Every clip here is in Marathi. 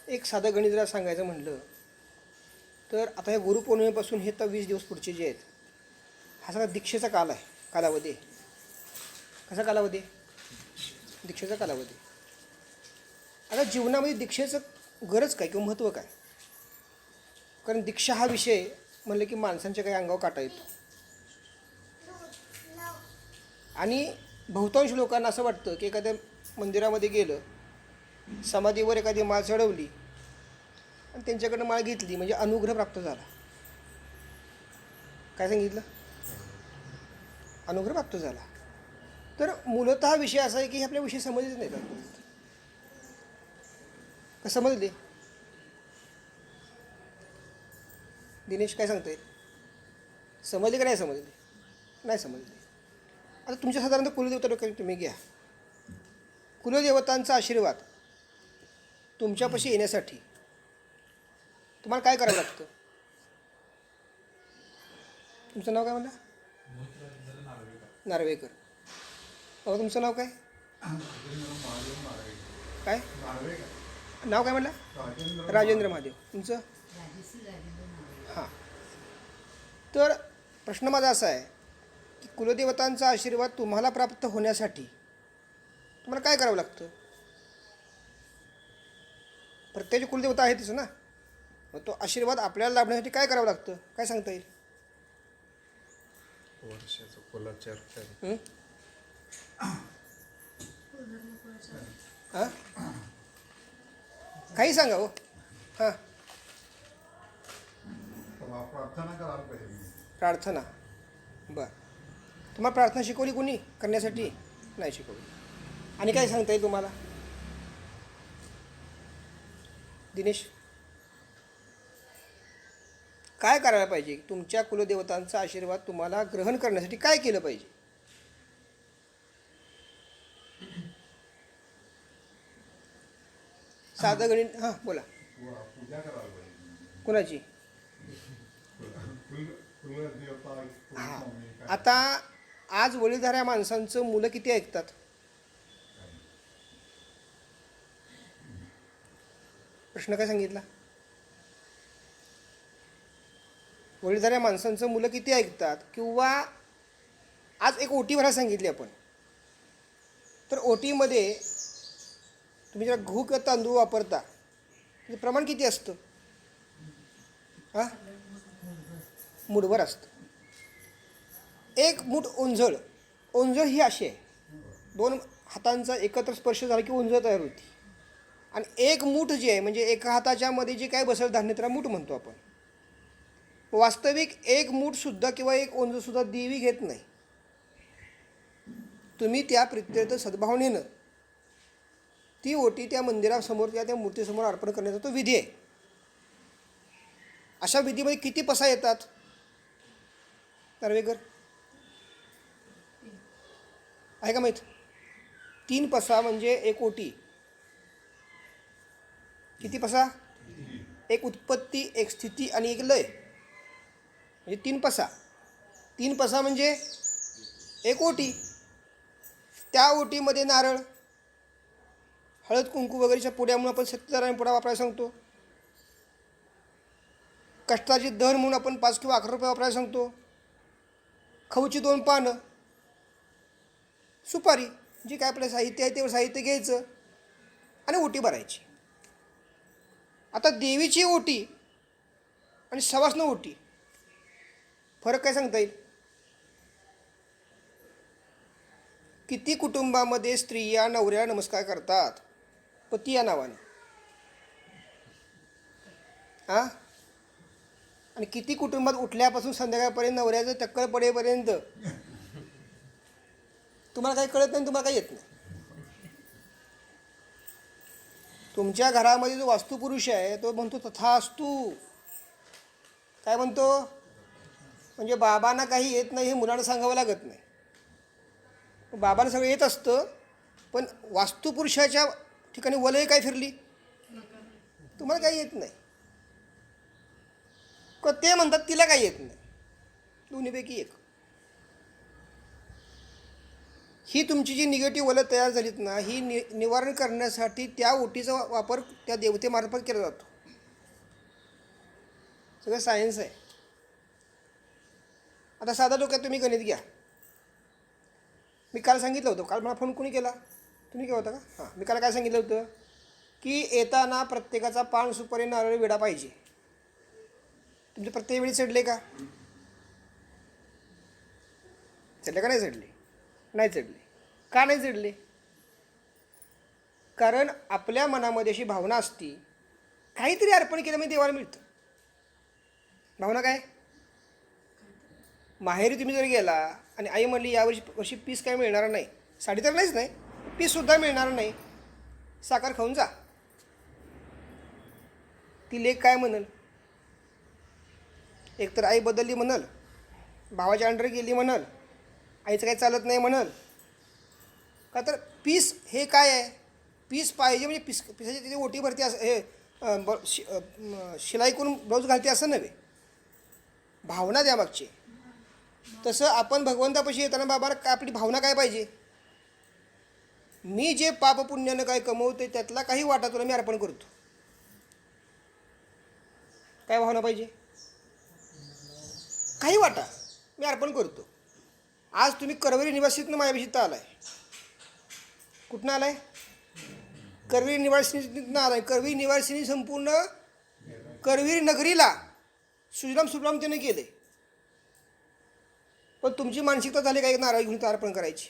एक साधं गणित जरा सांगायचं म्हटलं तर आता या गुरुपौर्णिमेपासून हे तर 20 दिवस पुढचे जे आहेत हा सगळा दीक्षेचा काल आहे, कालावधी आहे. कसा कालावधी आहे? दीक्षेचा कालावधी. आता जीवनामध्ये दीक्षेचं गरज काय किंवा महत्त्व काय? कारण दीक्षा हा विषय म्हणलं की माणसांच्या काही अंगावर काटा येतो आणि बहुतांश लोकांना असं वाटतं की एखाद्या मंदिरामध्ये गेलं, समाधीवर एखादी माळ चढवली आणि त्यांच्याकडनं माळ घेतली म्हणजे अनुग्रह प्राप्त झाला. काय सांगितलं? अनुग्रह प्राप्त झाला. तर मूलतः विषय असा आहे की हे आपल्या विषय समजलेच नाहीत. का समजले? दिनेश काय सांगतोय? समजले का नाही समजले? नाही समजले. आता तुमच्या साधारणतः कुलदेवता डोक्यात तुम्ही घ्या. कुलदेवतांचा आशीर्वाद तुमच्यापाशी येण्यासाठी तुम्हाला काय करावं लागतं? तुमचं नाव काय म्हणलं? नार्वेकर. बाबा तुमचं नाव काय? काय नाव काय म्हणलं? राजेंद्र महादेव. तुमचं? हां. तर प्रश्न माझा असा आहे की कुलदेवतांचा आशीर्वाद तुम्हाला प्राप्त होण्यासाठी तुम्हाला काय करावं लागतं? प्रत्येक कुलदेवता आहेतच ना, मग तो आशीर्वाद आपल्याला लाभण्यासाठी काय करावं लागतं? काय सांगता येईल? वर्षाचं कुलाचार हां, काही सांगा हो. हां, प्रार्थना करायला पाहिजे. प्रार्थना. बरं, तुम्हाला प्रार्थना शिकवली कोणी करण्यासाठी? नाही शिकवली. आणि काय सांगता येईल तुम्हाला? दिनेश, काय करायला पाहिजे? तुमच्या कुलदेवतांचा आशीर्वाद तुम्हाला ग्रहण करण्यासाठी काय केलं पाहिजे? साधं गणित. हां बोला. पूजा करायला पाहिजे. कोणाची? कुलदेवता. हां. आता आज वडीलधाऱ्या माणसांचं मुलं किती ऐकतात? प्रश्न काय सांगितला? वडीलधाऱ्या माणसांचं मुलं किती ऐकतात? किंवा आज एक ओटी भरायला सांगितली आपण, तर ओटीमध्ये तुम्ही जरा गहू किंवा तांदूळ वापरता, म्हणजे प्रमाण किती असतं? हां, मूठभर असतं. एक मूठ ओंजळ. ओंजळ ही अशी आहे, दोन हातांचा एकत्र स्पर्श झाला की ओंजळ तयार होती. आणि एक मूठ जे आहे म्हणजे एका हाताच्या मध्ये जे काय बसेल धान्य त्याला मूठ म्हणतो आपण. वास्तविक एक मूठसुद्धा किंवा एक ओंजळसुद्धा देवी घेत नाही. तुम्ही त्या प्रित्यर्थ सद्भावनेनं ती ओटी त्या मंदिरासमोर किंवा त्या मूर्तीसमोर अर्पण करण्याचा तो विधी आहे. अशा विधीमध्ये किती पसा येतात नार्वेकर? आहे का माहीत? 3 पसा म्हणजे एक ओटी. किती पसा? एक उत्पत्ती, एक स्थिती आणि एक लय, म्हणजे 3 पसा. 3 पसा म्हणजे एक ओटी. त्या ओटीमध्ये नारळ, हळद, कुंकू वगैरेच्या पुड्यामुळे आपण सत्यनारायण पुडा वापरायला सांगतो. कष्टाची दहन म्हणून आपण 5 किंवा 11 रुपये वापरायला सांगतो. खवची 2 पानं, सुपारी, जी काय आपलं साहित्य आहे तेवढं साहित्य घ्यायचं आणि ओटी भरायची. आता देवीची ओटी आणि सवासनं ओटी फरक काय सांगता येईल? किती कुटुंबामध्ये स्त्रिया नवऱ्याला नमस्कार करतात पती या नावाने? हां, आणि किती कुटुंबात उठल्यापासून संध्याकाळपर्यंत नवऱ्याचं टक्कल पडेपर्यंत तुम्हाला काही कळत नाही, तुम्हाला काही येत नाही. तुमच्या घरामध्ये जो वास्तुपुरुष आहे तो म्हणतो तथास्तु. काय म्हणतो? म्हणजे बाबांना काही येत नाही हे मुलांना सांगावं लागत नाही. बाबांना सगळं येत असतं, पण वास्तुपुरुषाच्या ठिकाणी वलय काय फिरली? तुम्हाला काही येत नाही. का ते म्हणतात तिला काही येत नाही. दोन्हीपैकी एक. ही तुमची जी निगेटिव्ह वलय तयार झालीत ना, ही निवारण करण्यासाठी त्या ओटीचा वापर त्या देवतेमार्फत केला जातो. सगळं सायन्स आहे. आता साधा डोक्यात तुम्ही गणित घ्या. मी काल सांगितलं होतं, काल मला फोन कोणी केला, तुम्ही केला होता का? हां, मी काल काय सांगितलं होतं की येताना प्रत्येकाचा पान सुपारी नारळ विडा पाहिजे. तुमचे प्रत्येक वेळी चढले का? चढले का नाही चढले? नाही चढले. का नाही चढले? कारण आपल्या मनामध्ये अशी भावना असती, काहीतरी अर्पण केलं म्हणजे देवाला मिळतं. भावना काय? माहेरी तुम्ही जर गेला आणि आई म्हणली यावर्षी पीस काय मिळणार नाही, साडी तर नाहीच नाही, पीससुद्धा मिळणार नाही, साखर खाऊन जा. ती लेक काय म्हणल? एकतर आई बदलली म्हणल, भावाच्या अंडर गेली म्हणल, आईचं काही चालत नाही म्हणल. का तर पीस हे काय आहे? पीस पाहिजे म्हणजे पिसाची तिथे ओटी भरती असं हे शिलाई करून ब्लाऊज घालते असं नव्हे, भावना द्या मागची. तसं आपण भगवंतापाशी येताना बाबा आपली भावना काय पाहिजे? मी जे पाप पुण्यानं काय कमवते त्यातला काही वाटा तुला मी अर्पण करतो. काय भावना पाहिजे? काही वाटा मी अर्पण करतो. आज तुम्ही करवीर निवासीतनं माझ्यापाशी आलाय. कुठनं आलाय? करवीर निवासिनीतनं आलाय. करवीर निवासिनी संपूर्ण करवीर नगरीला सुजलाम सुफलाम त्याने केले. पण तुमची मानसिकता झाली काय? नारळ घेऊन अर्पण करायची.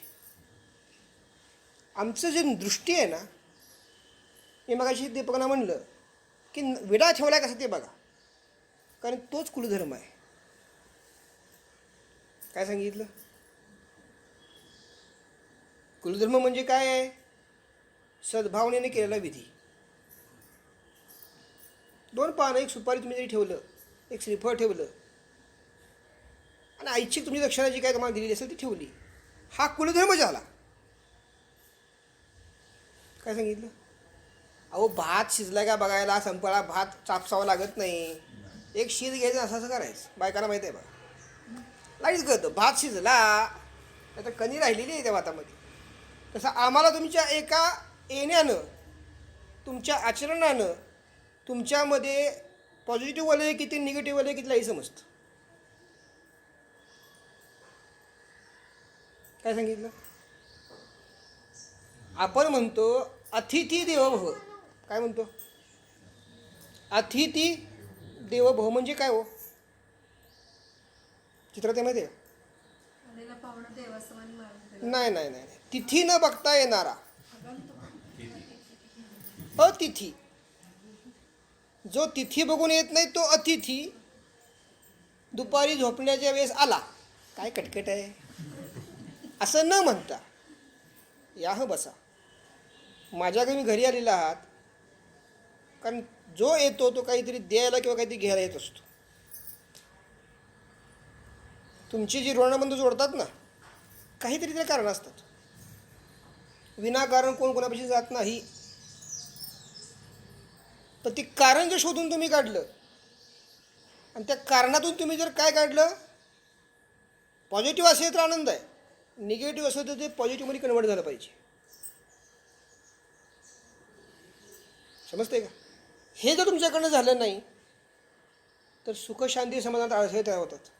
आमचं जे दृष्टी आहे ना, मी मगाशी दीपकांना म्हणलं की विडा ठेवला कसा ते बघा, कारण तोच कुलधर्म आहे. काय सांगितलं? कुलधर्म म्हणजे काय आहे? सद्भावनेने केलेला विधी. 2 पानं, एक सुपारी तुम्ही जरी ठेवलं, एक श्रीफळ ठेवलं आणि ऐच्छिक तुमची दक्षिणा जी काय तुम्हाला दिलेली असेल ती ठेवली, हा कुलधर्म झाला. काय सांगितलं? अहो भात शिजला का बघायला, संपळा भात चापसावा लागत नाही. एक शीज घ्यायचं असं करायचं. बायकाला माहीत आहे बघा, लाईच करतं. भात शिजला तर कणी राहिलेली आहे त्या भातामध्ये. तसं आम्हाला तुमच्या एका येण्यानं, तुमच्या आचरणानं तुमच्यामध्ये पॉझिटिव्ह वलय किती, निगेटिव्ह वलय किती, समजतं. काय सांगितलं? आपण म्हणतो अतिथी देवो भव. काय म्हणतो? अतिथी देवो भव म्हणजे काय हो? चित्रात माहिती आहे? नाही नाही नाही, तिथी न बघता येणारा अतिथी. जो तिथी बघून येत नाही तो अतिथी दुपारी झोपण्याच्या वेळेस आला. काय कटकट आहे असं न म्हणता या बसा. माझ्या घरी आलेला आहात, कारण जो येतो तो काहीतरी द्यायला किंवा काहीतरी घ्यायला येत असतो. तुमची जी ऋणबंध जोडतात ना, काहीतरी त्याला कारण असतात. विनाकारण कोण कोणापाशी जात नाही. पण ते कारण जर शोधून तुम्ही काढलं आणि त्या कारणातून तुम्ही जर काय काढलं, पॉझिटिव्ह असेल तर आनंद आहे, निगेटिव्ह असेल तर ते पॉझिटिव्हमध्ये कन्वर्ट झालं पाहिजे. समजते का? हे जर तुमच्याकडनं झालं नाही तर सुख शांती समाधानात अडथळे तयार होतात.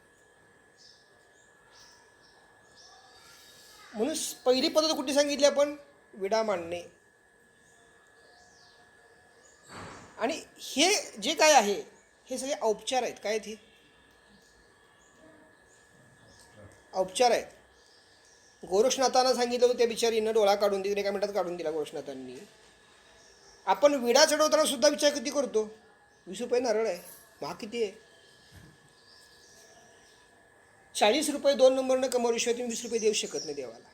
म्हणून पहिली पद्धत कुठली सांगितली आपण? विडा मांडणे. आणि हे जे काय आहे हे सगळे औपचार आहेत. काय आहेत हे? औपचार आहेत. गोरक्षनाथांना सांगितलं होतं, त्या बिचारीनं डोळा काढून दिला, एका मिनिटात काढून दिला गोरक्षनाथांनी. आपण विडा चढवताना सुद्धा विचार किती करतो? 20 रुपये नारळ आहे, महाग किती आहे? 40 रुपये 2 नंबरनं कमवल्याशिवाय तुम्ही 20 रुपये देऊ शकत नाही देवाला.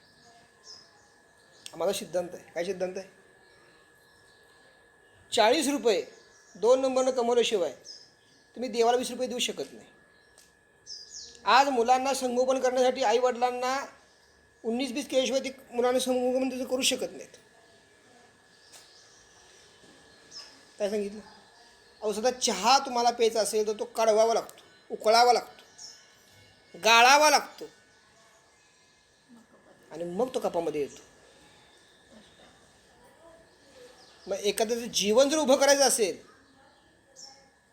आम्हाला सिद्धांत आहे. काय सिद्धांत आहे? 40 रुपये 2 नंबरनं कमवल्याशिवाय तुम्ही देवाला 20 रुपये देऊ शकत नाही. आज मुलांना संगोपन करण्यासाठी आईवडिलांना 19-20 केल्याशिवाय ते मुलांना संगोपन त्याचं करू शकत नाहीत. काय सांगितलं? अहो सध्या चहा तुम्हाला प्यायचा असेल तर तो काढवावा लागतो, उकळावा लागतो, गाळावा लागतो. आणि मग तो कपामध्ये येतो. मग एखाद्याचं जीवन जर उभं करायचं असेल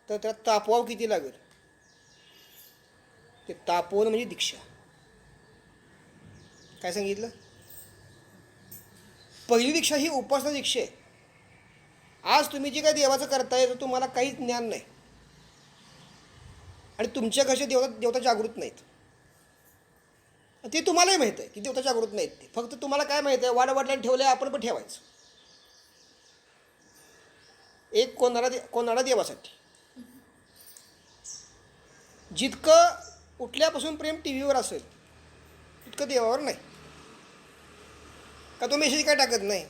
तर त्याला तापवाव किती लागेल? ते तापवणं म्हणजे दीक्षा. काय सांगितलं? पहिली दीक्षा ही उपासना दीक्षा आहे. आज तुम्ही जे काही देवाचं करताय तर तुम्हाला काहीच ज्ञान नाही आणि तुमच्या घरचे देवता जागृत नाहीत. ते तुम्हालाही माहीत आहे की देवता जागृत नाहीत. ते फक्त तुम्हाला काय माहीत आहे, वाडवडिलांनी ठेवलं आहे, आपण पण ठेवायचं. एक कोणाला देवासाठी. जितकं उठल्यापासून प्रेम टी व्हीवर असेल तितकं देवावर नाही. का तो मेसेज काय टाकत नाही,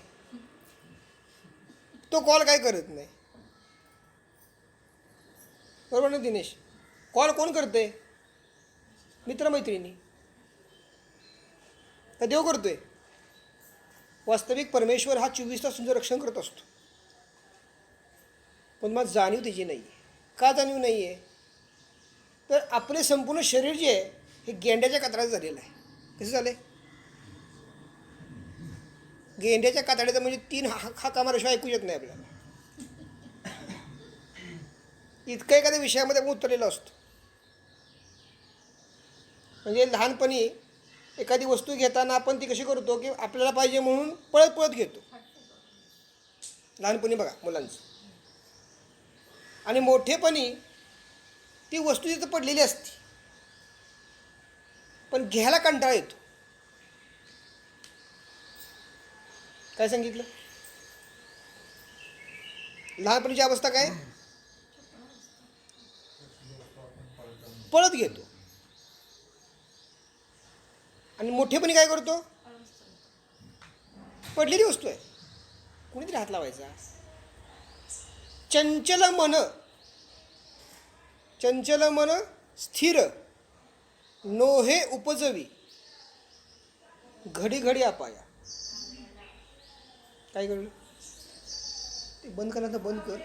तो कॉल काय करत नाही. बरोबर ना दिनेश? कॉल कोण करते? मित्रमैत्रिणी. का देव करतोय? वास्तविक परमेश्वर हा 24 तास तुमचं रक्षण करत असतो, पण मग जाणीव त्याची नाही आहे. का जाणीव नाही आहे? तर आपले संपूर्ण शरीर जे आहे हे गेंड्याच्या कातड्याचं झालेलं आहे. कसं झालं? गेंड्याच्या कातड्याचं म्हणजे 3 हाका मारल्याशिवाय ऐकू येत नाही आपल्याला. इतकं एखाद्या विषयामध्ये आपण उतरलेलं असतो. म्हणजे लहानपणी एखादी वस्तू घेताना आपण ती कशी करतो की आपल्याला पाहिजे म्हणून पळत पळत घेतो. लहानपणी बघा मुलांचं. आणि मोठेपणी ती वस्तू तिथं पडलेली असते पण घ्यायला कंटाळा येतो. काय सांगितलं? लहानपणीची अवस्था काय? पळत घेतो. आणि मोठेपणी काय करतो? पडलेली वस्तू आहे, कुणीतरी हात लावायचा. चंचल मन स्थिर नोहे उपजवी घडी घडी अपाया. काय कळलं? ते बंद करा, तर बंद कर,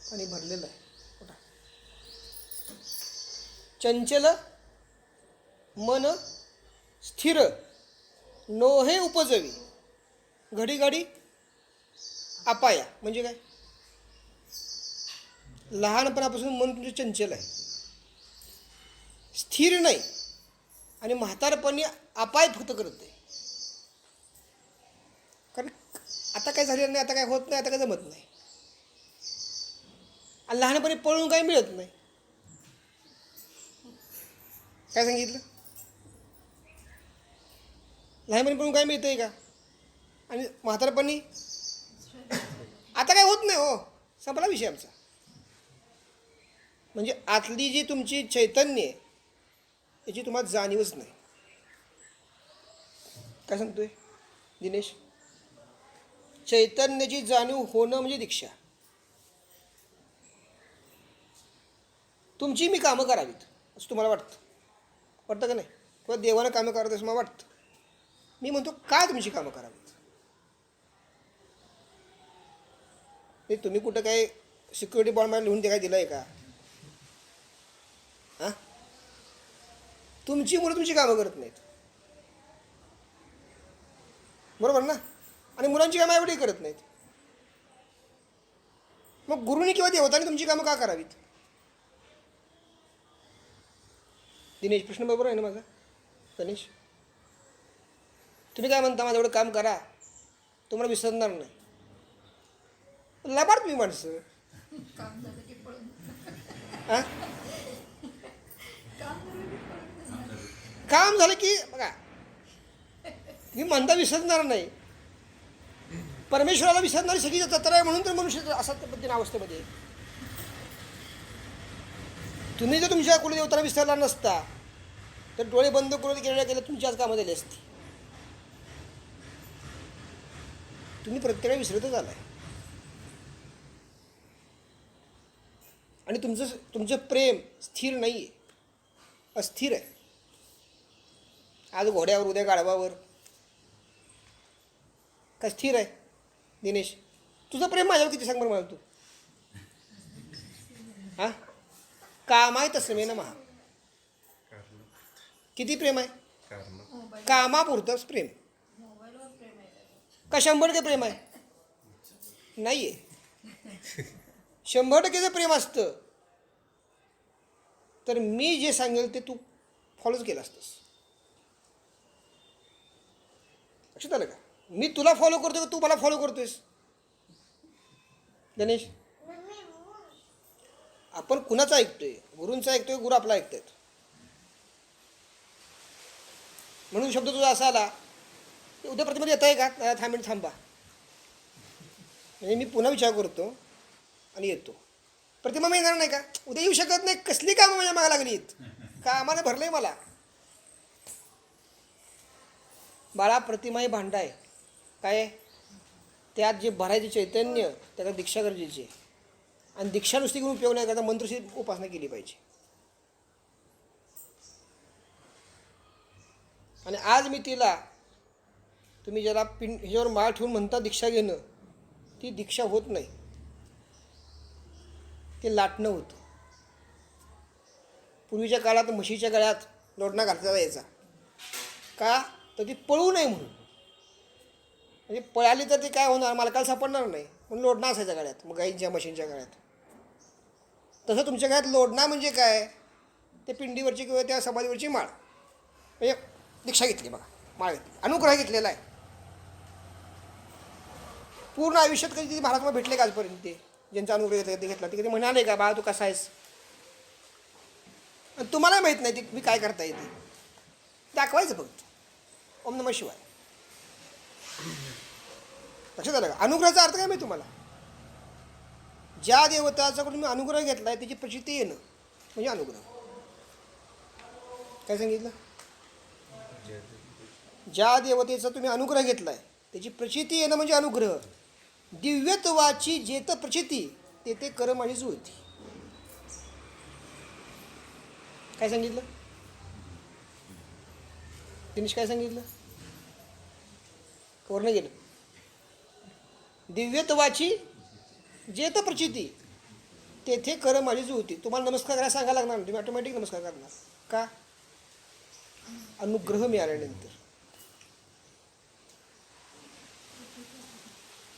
पाणी भरलेलं आहे. चंचल मन स्थिर नोहे उपजवी घडी घडी अपाया. म्हणजे काय? लहानपणापासून मन तुमचं चंचल आहे, स्थिर नाही, आणि म्हातारपणी अपाय फक्त करते. कारण आता काय झालेलं नाही, आता काय होत नाही, आता काय जमत नाही. आणि लहानपणी पळून काही मिळत नाही. काय सांगितलं? लहानपणी पळून काय मिळतंय का? आणि म्हातारपणी आता काय होत नाही. हो, संपला विषय आमचा. म्हणजे आतली जी तुमची चैतन्य आहे याची तुम्हाला जाणीवच नाही. काय सांगतोय दिनेश? चैतन्याची जाणीव होणं म्हणजे दीक्षा. तुमची मी कामं करावीत असं तुम्हाला वाटतं का नाही? किंवा देवानं कामं करावीत असं मला वाटतं. मी म्हणतो का तुमची कामं करावीत? हे तुम्ही कुठं काय सिक्युरिटी बॉन्ड मला लिहून ते काय दिलं आहे का? हां, तुमची मुलं तुमची कामं करत नाहीत, बरोबर ना? आणि मुलांची कामं एवढी करत नाहीत. मग गुरुनी किंवा देवतांनी तुमची कामं का करावीत? दिनेश, प्रश्न बरोबर आहे ना माझा? गणेश, तुम्ही काय म्हणता? माझं एवढं काम करा, तुम्हाला विसरणार नाही. लबाड तुम्ही माणसं. हां, काम झालं की बघा, मी म्हणता विसरणार नाही. परमेश्वराला विसरणारी सगळी जत्रा आहे, म्हणून तर मनुष्य असा पद्धतीने अवस्थेमध्ये. तुम्ही जर तुमच्या कुलदेवताला विसरला नसता तर डोळे बंद करून गेल्या तुमची आज कामं झाली असती. तुम्ही प्रत्येक विसरतच आलाय. आणि तुमचं प्रेम स्थिर नाही आहे, अस्थिर आहे. आज घोड्यावर, उद्या गाढवावर. काय स्थिर आहे? दिनेश, तुझं प्रेम माझ्यावर किती सांग बरं मला तू? हां, काम आहे तसं मे ना महा. किती प्रेम आहे? कामापुरतंच प्रेम. का 100% प्रेम आहे? नाही आहे. 100% प्रेम असतं तर मी जे सांगेल ते तू फॉलोच केलं असतंस. लक्षात आलं का? मी तुला फॉलो करतो का तू मला फॉलो करतोयस? गणेश, आपण कुणाचं ऐकतोय? गुरूंचं ऐकतोय, गुरु आपला ऐकतायत. म्हणून शब्द तुझा असा आला की उद्या प्रतिमध्ये येत आहे का? थांबा. म्हणजे मी पुन्हा विचार करतो आणि येतो. प्रतिमा मी येणार नाही का? उद्या येऊ शकत नाही. कसली कामं माझ्या मागा लागलीत? कामाने भरलंय मला. बाळा, प्रतिमा ही भांडा आहे. काय आहे? त्यात जे भरायचे चैतन्य, त्याला दीक्षा गरजेची आहे. आणि दीक्षा नुसती घेऊन उपयोग नाही करता, मंत्रशी उपासना केली पाहिजे. आणि आज मी तिला, तुम्ही ज्याला ह्याच्यावर माळ ठेवून म्हणता दीक्षा घेणं, ती दीक्षा होत नाही, ते लाटणं होतं. पूर्वीच्या काळात म्हशीच्या गळ्यात लोटणा घातला यायचा. का? तर ती पळू नये म्हणून. म्हणजे पळाली तर ती काय होणार? मालकाला सापडणार नाही म्हणून लोढणा असायच्या गळ्यात, मग गाईंच्या म्हशींच्या गळ्यात. तसं तुमच्या गळ्यात लोढणा म्हणजे काय? ते पिंडीवरची किंवा त्या समाधीवरची माळ. म्हणजे दीक्षा घेतली बघा, माळ घेतली, अनुग्रह घेतलेला आहे. पूर्ण आयुष्यात कधी तिथे महाराज भेटले का आजपर्यंत? ते ज्यांचा अनुग्रह घेतला ते कधी म्हणाले का बाळा तू कसा आहेस? आणि तुम्हाला माहीत नाही ते मी काय करता येते, दाखवायचं फक्त. ओम नमः शिवाय. लक्षात आलं का? अनुग्रहाचा अर्थ काय माहिती तुम्हाला? ज्या देवताच्याकडून तुम्ही अनुग्रह घेतलाय त्याची प्रचिती येणं म्हणजे अनुग्रह. काय सांगितलं? ज्या देवतेचा तुम्ही अनुग्रह घेतलाय त्याची प्रचिती येणं म्हणजे अनुग्रह. दिव्यत्वाची जेत प्रचिती तेथे कर माझी जुळती. काय सांगितलं? दिनेश काय सांगितलं? वर्ण गेलं. दिव्यत्वाची जेत प्रचिती तेथे कर माझी जुळती. तुम्हाला नमस्कार करायला सांगायला लागणार, तुम्ही ऑटोमॅटिक नमस्कार करणार. का? अनुग्रह मिळाल्यानंतर.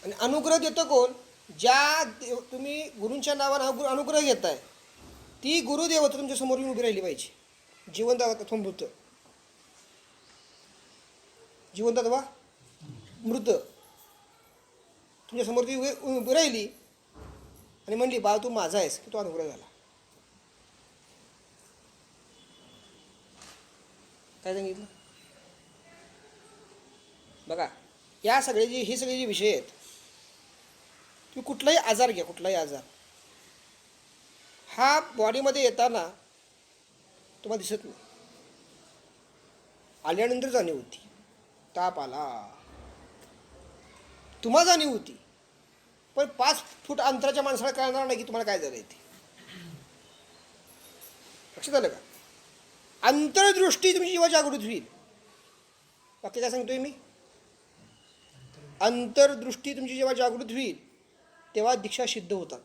आणि अनुग्रह देतं कोण? ज्या तुम्ही गुरूंच्या नावानं अनुग्रह घेताय ती गुरुदेवता तुमच्या समोर येऊन उभी राहिली पाहिजे. जिवंत अथवा मृत. जिवंत अथवा मृत. तुमच्यासमोर ती उभी राहिली आणि म्हणली बाळ तू माझा आहेस, की तो अनुग्रह झाला. काय सांगितलं? बघा, या सगळे हे सगळे जे विषय आहेत, तुम्ही कुठलाही आजार घ्या, कुठलाही आजार हा बॉडीमध्ये येताना तुम्हाला दिसत नाही, आल्यानंतर जाणीव होती. ताप आला तुम्हाला जाणीव होती, पण 5 फूट अंतराच्या माणसाला कळणार नाही की तुम्हाला काय झालं ते. लक्षात आलं का? अंतर्दृष्टी तुमची जेव्हा जागृत होईल, बाकी काय सांगतोय मी? अंतर्दृष्टी तुमची जेव्हा जागृत होईल तेव्हा दीक्षा सिद्ध होतात.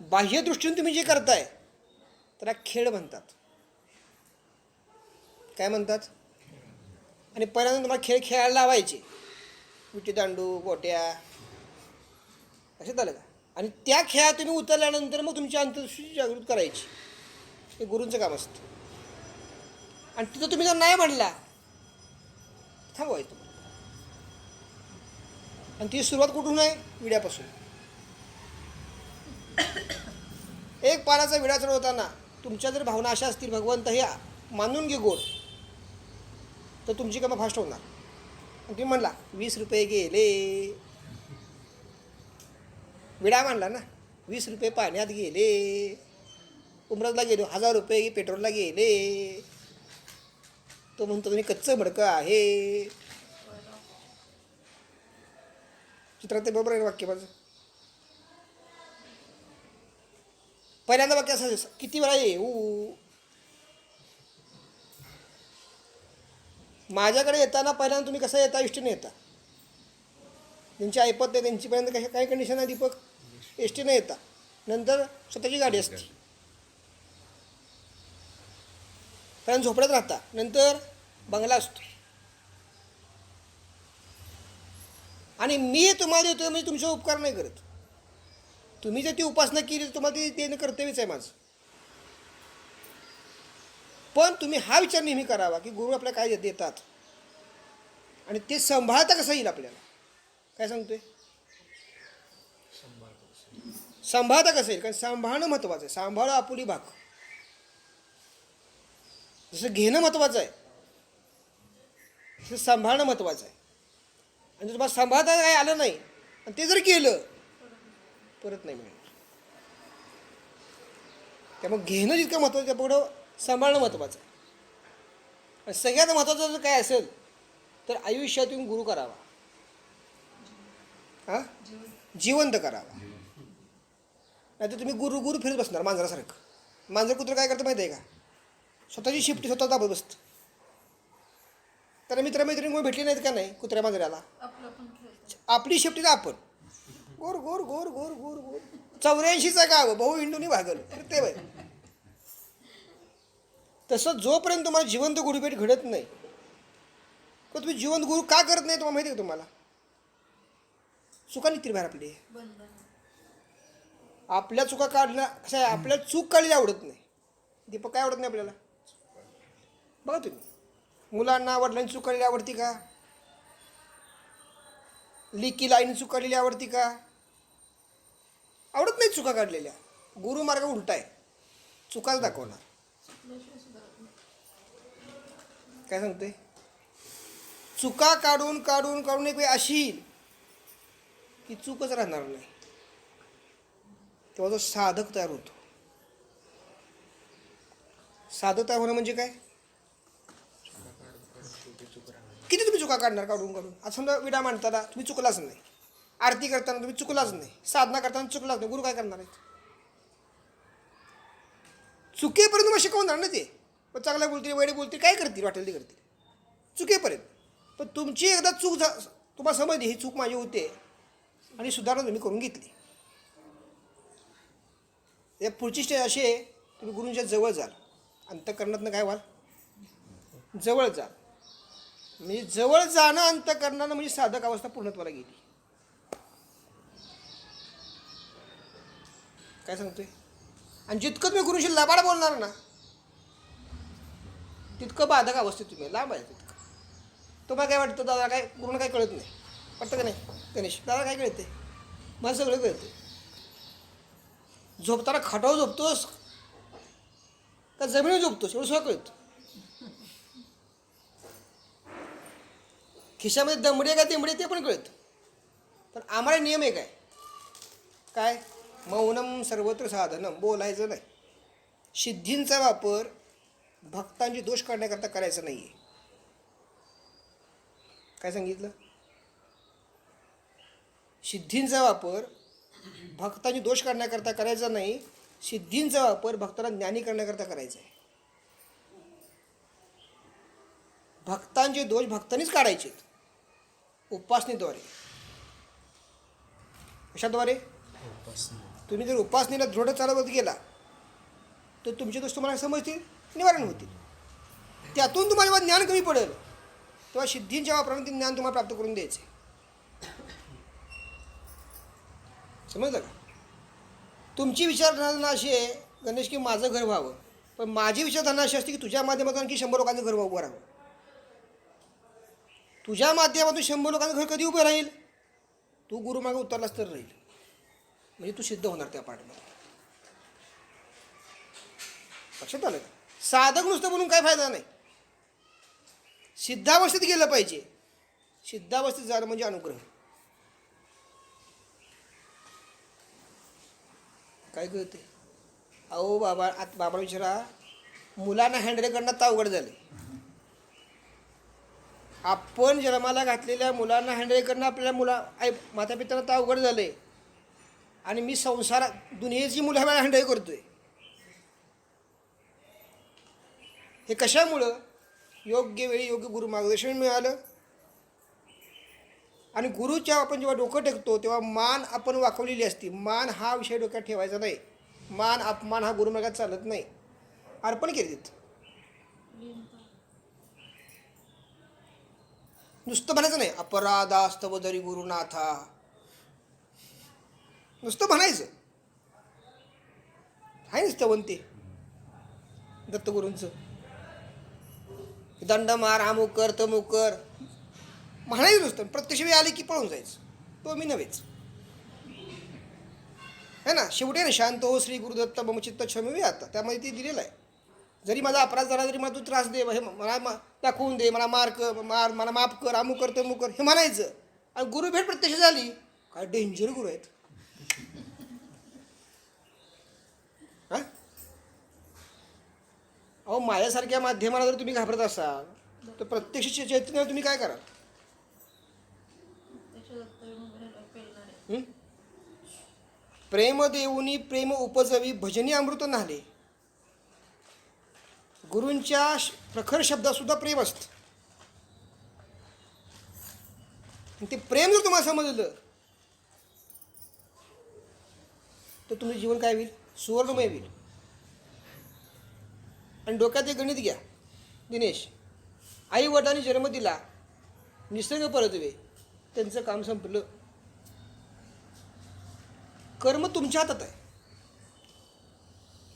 बाह्यदृष्टीने तुम्ही जे करताय त्याला खेळ म्हणतात. काय म्हणतात? आणि पहिल्यांदा तुम्हाला खेळ खेळायला लावायचे, विटी दांडू, गोट्या. लक्षात आलं का? आणि त्या खेळात तुम्ही उतरल्यानंतर मग तुमची अंतर्दृष्टी जागृत करायची. हे गुरूंचं काम असतं. आणि तिथं तुम्ही जर नाही म्हणला थांबवायचं तुम्हाला. आणि ती सुरुवात कुठून आहे? विड्यापासून. एक पानाचा विडा चढवताना तुमच्या जर भावना अशा असतील भगवंत हे मानून घे गोड, तर तुमची कामं फास्ट होणार. आणि तुम्ही म्हणला 20 रुपये गेले, विडा मांडला ना, 20 रुपये पाण्यात गेले, उमराजला गेलो, 1000 रुपये पेट्रोलला गेले. तो म्हणतो तुम्ही कच्चं भडकं आहे. चित्रात ते बरोबर आहे वाक्य माझं. पहिल्यांदा वाक्य असं किती वेळा येऊ? माझ्याकडे येताना पहिल्यांदा तुम्ही कसं येता? एसटीने येता. त्यांची ऐपत नाही, त्यांची पहिल्यांदा काही कंडिशन आहे दीपक, एसटीने येता. नंतर स्वतःची गाडी असते. कारण झोपड्यात राहता, नंतर बंगला असतो. आणि मी तुम्हाला देतो म्हणजे तुमचा उपकार नाही करत. तुम्ही जर ती उपासना केली तर तुम्हाला ती देणं कर्तव्यच आहे माझं. पण तुम्ही हा विचार नेहमी करावा की गुरु आपल्याला काय देतात आणि ते सांभाळता कसं येईल आपल्याला. काय सांगतोय? सांभाळता कसं येईल, कारण सांभाळणं महत्त्वाचं आहे. सांभाळ आपुली भाग. जसं घेणं महत्त्वाचं आहे तसं सांभाळणं महत्त्वाचं आहे. आणि जर तुम्हाला सांभाळता काही आलं नाही आणि ते जर केलं परत नाही मिळणार. त्यामुळे घेणं जितकं महत्त्वाचं त्या पुढं सांभाळणं महत्त्वाचं आहे. आणि सगळ्यात महत्त्वाचं जर काय असेल तर आयुष्यातून गुरु करावा, हां जिवंत करावा. नाही तर तुम्ही गुरु गुरु फिरत बसणार मांजरासारखं. मांजर कुत्रं काय करतं माहिती आहे का? स्वतःची शिफ्टी स्वतः दाबत बसतं. तर मित्रमैत्रिणी कोणी भेटली नाहीत का नाही कुत्र्या मांजऱ्याला? आपली शिफ्टी तर आपण गोर गोर गोर गोर गोर गोर 84चा गाव भाऊ हिंडूनी भागल ते बाय. तसं जोपर्यंत तुम्हाला जिवंत गुरुभेट घडत नाही तर तुम्ही जिवंत गुरु का करत नाही तुम्हाला माहिती आहे का? तुम्हाला चुका निघतील बाहेर आपली. आपल्या चुका काढणं कसं आहे, आपल्याला चूक काढली आवडत नाही. दीपक काय आवडत नाही आपल्याला? बघा तुम्ही मुलांना वडिलांनी चूक काढलेली आवडती का? लिकीला आईने चूक काढलेली आवडती का? आवडत नाही चुका काढलेल्या. गुरुमार्ग उलटा आहे, चुकाच दाखवणार. काय सांगते? चुका काढून काढून काढून एक वेळ अशी येईल की चूकच राहणार नाही. तेव्हा जो साधक तयार होतो. साधक तयार होणं म्हणजे काय? किती तुम्ही चुका काढणार काढून काढून. आता समजा विडा मांडताना तुम्ही चुकलाच नाही, आरती करताना तुम्ही चुकलाच नाही, साधना करताना चुकलाच नाही, गुरु काय करणार आहेत? चुकेपर्यंत मग शिकवणार ना ते. पण चांगल्या बोलतील वाईट बोलतील काय करतील वाटेल ते करतील चुकेपर्यंत. पण तुमची एकदा चूक तुम्हाला समजली ही चूक माझी होते आणि सुधारणा तुम्ही करून घेतली. या पुढची स्टेज अशी आहे, तुम्ही गुरूंच्या जवळ जाल. अंतःकरणातनं काय व्हाल? जवळ जाल. म्हणजे जवळ जाणं अंतःकरणानं म्हणजे साधक अवस्था पूर्णत्वाला गेली. काय सांगतोय? आणि जितकं तुम्ही गुरुशी लबाड बोलणार ना तितकं बाधक अवस्थेत तुम्ही लांब आहे. तितकं तुम्हाला काय वाटतं? दादा काय गुरुनं काय कळत नाही वाटतं का नाही गणेश? दादा काय कळते? मला सगळं कळते. झोपताना खाटावर झोपतोस का जमिनीवर झोपतोस एवढं सगळं कळतं. खिशामध्ये दमडी का तेंबडी ते पण कळतं. पण आम्हाला नियम एक आहे, काय? मौनम सर्वत्र साधनम. बोलायचं नाही. सिद्धींचा वापर भक्तांचे दोष काढण्याकरता करायचा नाही आहे. काय सांगितलं? सिद्धींचा वापर भक्तांचे दोष काढण्याकरता करायचा नाही. सिद्धींचा वापर भक्तांना ज्ञानी करण्याकरता करायचा आहे. भक्तांचे दोष भक्तांनीच काढायचे उपासनेद्वारे. कशाद्वारे? तुम्ही जर उपासनेला दृढ चालवत गेला तर तुमचे दोष तुम्हाला समजतील, निवारण होतील. त्यातून तुम्हाला जेव्हा ज्ञान कमी पडेल तेव्हा सिद्धींच्या वापराने ते ज्ञान तुम्हाला प्राप्त करून द्यायचे. समजलं का? तुमची विचारधारणा अशी आहे गणेश की माझं घर व्हावं, पण माझी विचारधारणा अशी असते की तुझ्या माध्यमातून आणखी 100 लोकांचं घर उभं राहावं. तुझ्या माध्यमातून 100 लोकांचं घर कधी उभं राहील? तू गुरुमागे उतरलास तर राहील. म्हणजे तू सिद्ध होणार त्या पाठमध्ये. लक्षात आलं का? साधक नुसतं म्हणून काय फायदा नाही. सिद्धावस्थेत गेलं पाहिजे. सिद्धावस्थेत जाणं म्हणजे अनुग्रह. काय कळते? अहो बाबा, आता बाबा विचारा, मुलांना हँडल करणं आता अवघड झाले. आपण जन्माला घातलेल्या मुलांना हँडल करणं आपल्याला माता पित्यांना आता अवघड झाले. आणि मी संसारात दुनियेची मुलं मला हँडल करतोय. हे कशामुळं? योग्य वेळी योग्य गुरु मार्गदर्शन मिळालं. आणि गुरुच्या आपण जेव्हा डोकं टेकतो तेव्हा मान आपण वाकवलेली असती. मान हा विषय डोक्यात ठेवायचा नाही. मान अपमान हा गुरुमार्गात चालत नाही. अर्पण केले देत. नुसतं म्हणायचं नाही अपराधास्तव जरी गुरुनाथा, नुसतं म्हणायचं. आहे नुसतं ते दत्तगुरूंचं दंड मार अमुक कर तमुक कर म्हणायचं नुसतं. प्रत्यक्ष वेळ आली की पळून जायचं. तो मी नव्हेच है ना. शेवटी ना शांत हो श्री गुरुदत्त मम चित्त क्षमी आता, त्यामध्ये ते दिलेलं आहे. जरी माझा अपराध झाला तरी मला तू त्रास दे, हे मला दाखवून दे, मला मला माफ कर, अमुक कर तमुक कर, हे म्हणायचं. आणि गुरु भेट प्रत्यक्ष झाली काय डेंजर गुरु आहेत. हा अहो माझ्यासारख्या माध्यमाला जर तुम्ही घाबरत असाल तर प्रत्यक्ष चैतन्याला तुम्ही काय कराल. प्रेम देऊनी प्रेम उपजवी भजनी अमृत नाले. गुरूंच्या प्रखर शब्दात सुद्धा प्रेम असतं. ते प्रेम जर तुम्हाला समजलं तर तुमचं जीवन काय होईल, सुवर्णमय होईल. आणि डोक्यात एक गणित घ्या दिनेश, आई वडिलांनी जन्म दिला, निसर्ग परतवे, त्यांचं काम संपलं. कर्म तुमच्या हातात आहे.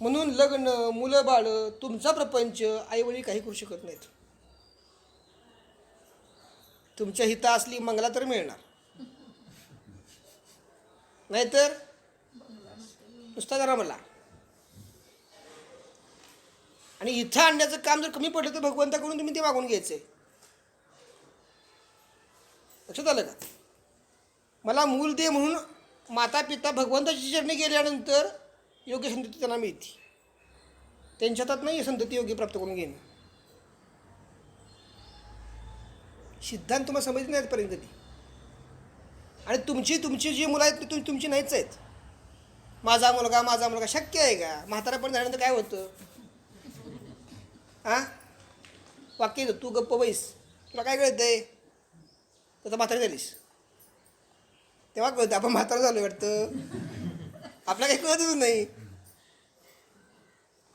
म्हणून लग्न, मुलं बाळ, तुमचा प्रपंच आईवडील काही करू शकत नाहीत. तुमच्या हिता असली मंगला तर मिळणार, नाहीतर नुसता जरा मला. आणि इथं आणण्याचं काम जर कमी पडलं तर भगवंताकडून तुम्ही ते मागून घ्यायचे. लक्षात आलं का. मला मूल दे म्हणून माता पिता भगवंताची चरणी गेल्यानंतर योग्य संतती त्यांना मिळते. त्यांच्या हातात नाही संतती योग्य प्राप्त करून घेणं. सिद्धांत तुम्हाला समजले नाही आजपर्यंत कधी. आणि तुमची जी मुलं आहेत ती तुमची नाहीच आहेत. माझा मुलगा शक्य आहे का. म्हातारा पण झाल्यानंतर काय होतं. हां वाक्य तू गप्प बैस, तुला काय कळतं आहे. तर म्हातारी झालीस तेव्हा कळतं आपण म्हातारा झालो वाटतं. आपल्याला काही कळतच नाही.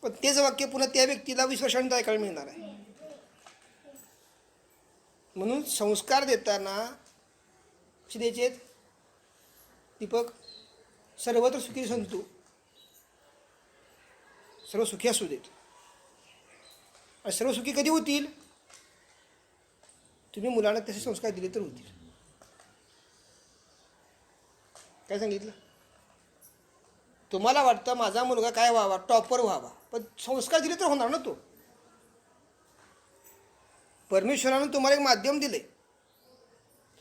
पण तेच वाक्य पुन्हा त्या व्यक्तीला 20 वर्षांनंतर ऐकायला मिळणार आहे. म्हणून संस्कार देताना कसे द्यायचे दीपक. सर्वत्र सुखी संतू, सर्व सुखी असू देत. आणि सर्व सुखी कधी होतील, तुम्ही मुलांना तसे संस्कार दिले तर होतील. काय सांगितलं. तुम्हाला वाटतं माझा मुलगा काय व्हावा, टॉपर व्हावा, पण संस्कार दिले तर होणार ना. तो परमेश्वरानं तुम्हाला एक माध्यम दिले.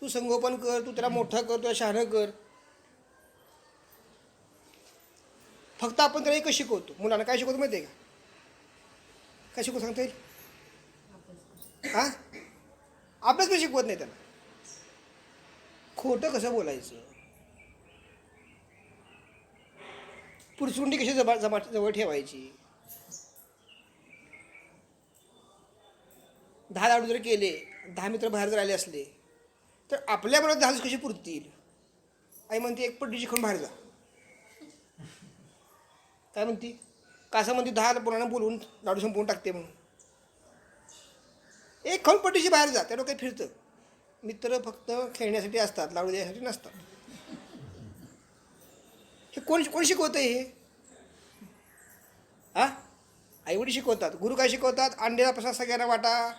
तू संगोपन कर, तू त्याला मोठा कर, तुला शहाणं कर. फक्त आपण त्याला एकच शिकवतो. मुलांना काय शिकवतो माहिती आहे का. काय शिकवतो सांगता येईल. हां अभ्यास पण शिकवत नाही त्याला. खोटं कसं बोलायचं, पुरसुंडी कशी जवळ ठेवायची. 10 लाडू जर केले, 10 मित्र बाहेर जर आले असले तर आपल्या मनात 10 कशी पुरतील. आई म्हणते एक पट्टीची खाऊन बाहेर जा. काय म्हणते कासा म्हणते 10 पोरांना बोलवून लाडू संपवून टाकते म्हणून. एक खाऊन पट्टीशी बाहेर जा. त्या डोक्यात फिरतं. मित्र फक्त खेळण्यासाठी असतात, लाडू द्यायसाठी नसतात. हे कोण शिकवतं हे. हां आईवडील शिकवतात. गुरु काय शिकवतात. अंड्याला प्रसाद सगळ्यांना वाटा.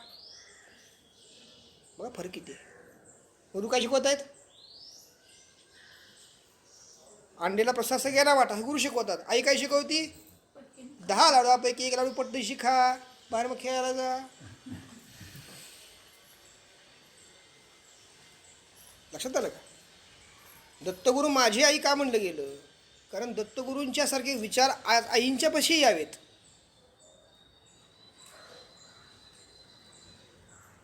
बघा फरक किती आहे. गुरु काय शिकवत आहेत. अंड्याला प्रसाद सगळ्यांना वाटा हे गुरु शिकवतात. आई काय शिकवती. 10 लाडूपैकी 1 लाडू पट्टीशी खा, बाहेर मग खेळायला जा. लक्षात आलं का. दत्तगुरू माझी आई का म्हणलं गेलं, कारण दत्तगुरूंच्या सारखे विचार आज आईंच्या पाशी यावेत.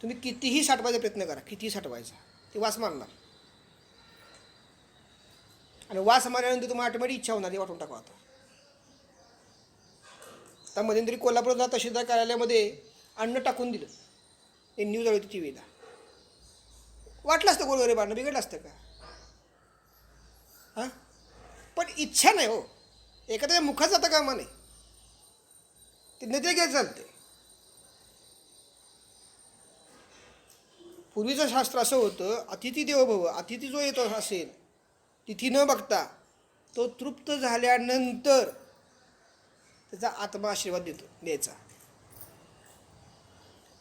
तुम्ही कितीही साठवायचा प्रयत्न करा, कितीही साठवायचा, ते वास मारणार. आणि वास मारल्यानंतर तुम्हाला ऑटोमॅटिक इच्छा होणार, हे वाटून टाका. आता मध्यंतरी कोल्हापूरला तहसीलदार कार्यालयामध्ये अन्न टाकून दिलं. हे न्यूज आली होती टी व्हीला. वाटलं असतं गोरगरिबांना, बिघडलं असतं का. हां पण इच्छा नाही हो. एखाद्या मुखात जाता कामा नाही. ते नेते घ्यायचं चालते. पूर्वीचं शास्त्र असं होतं, अतिथी देवो भव, अतिथी जो येतो असेल तिथी न बघता तो तृप्त झाल्यानंतर त्याचा आत्मा आशीर्वाद द्यायचा.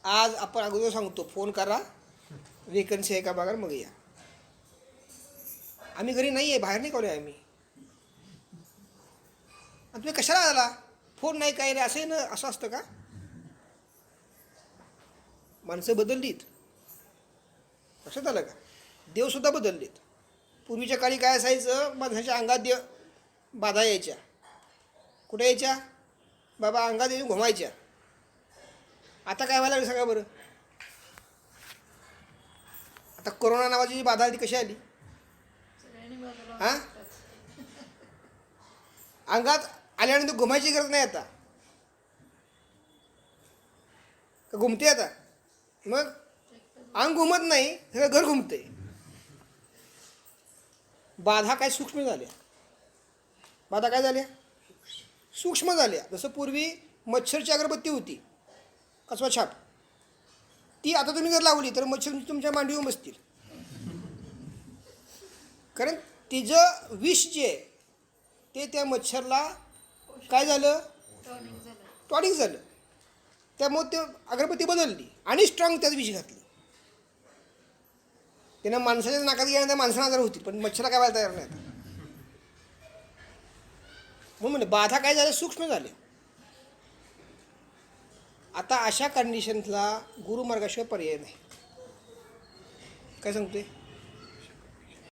आज आपण अगोदर सांगतो फोन करा, वेकन्सी आहे का बघा मग या. आम्ही घरी नाही आहे, बाहेर नाही करूया आम्ही. आणि तुम्ही कशाला आला, फोन नाही काय नाही असं ना, असं असतं का? माणसं बदललीत, लक्षात आलं का? देवसुद्धा बदललेत. पूर्वीच्या काळी काय असायचं, माणसाच्या अंगात बाधा यायच्या. कुठे यायच्या बाबा? अंगात येऊन घुमायच्या. आता काय व्हायला लागलं सांगा बरं? आता कोरोना नावाची जी बाधा आली ती कशी आली? हां, अंगात आल्यानंतर घुमायची गरज नाही आता, का घुमते आता? मग अंग घुमत नाही, सगळं घर घुमते. बाधा काय सूक्ष्म झाल्या, बाधा काय झाल्या? सूक्ष्म झाल्या. जसं पूर्वी मच्छरची अगरबत्ती होती, कसवा छाप, ती आता तुम्ही जर लावली तर मच्छर तुमच्या मांडीवर बसतील. कारण तिचं विष जे आहे ते त्या मच्छरला काय झालं? टॉनिक झालं. त्यामुळे ते अगरबत्ती बदलली आणि स्ट्रॉंग त्यात विष घातली. त्यांना माणसाच्या नाकात गेल्यानंतर माणसाला आजार होतील, पण मच्छरला काय व्हायला तयार नाही. म्हणून म्हणजे बाधा काय झाल्या? सूक्ष्म झाल्या. आता अशा कंडिशन्सला गुरुमार्गाशिवाय पर्याय नाही. काय सांगतोय?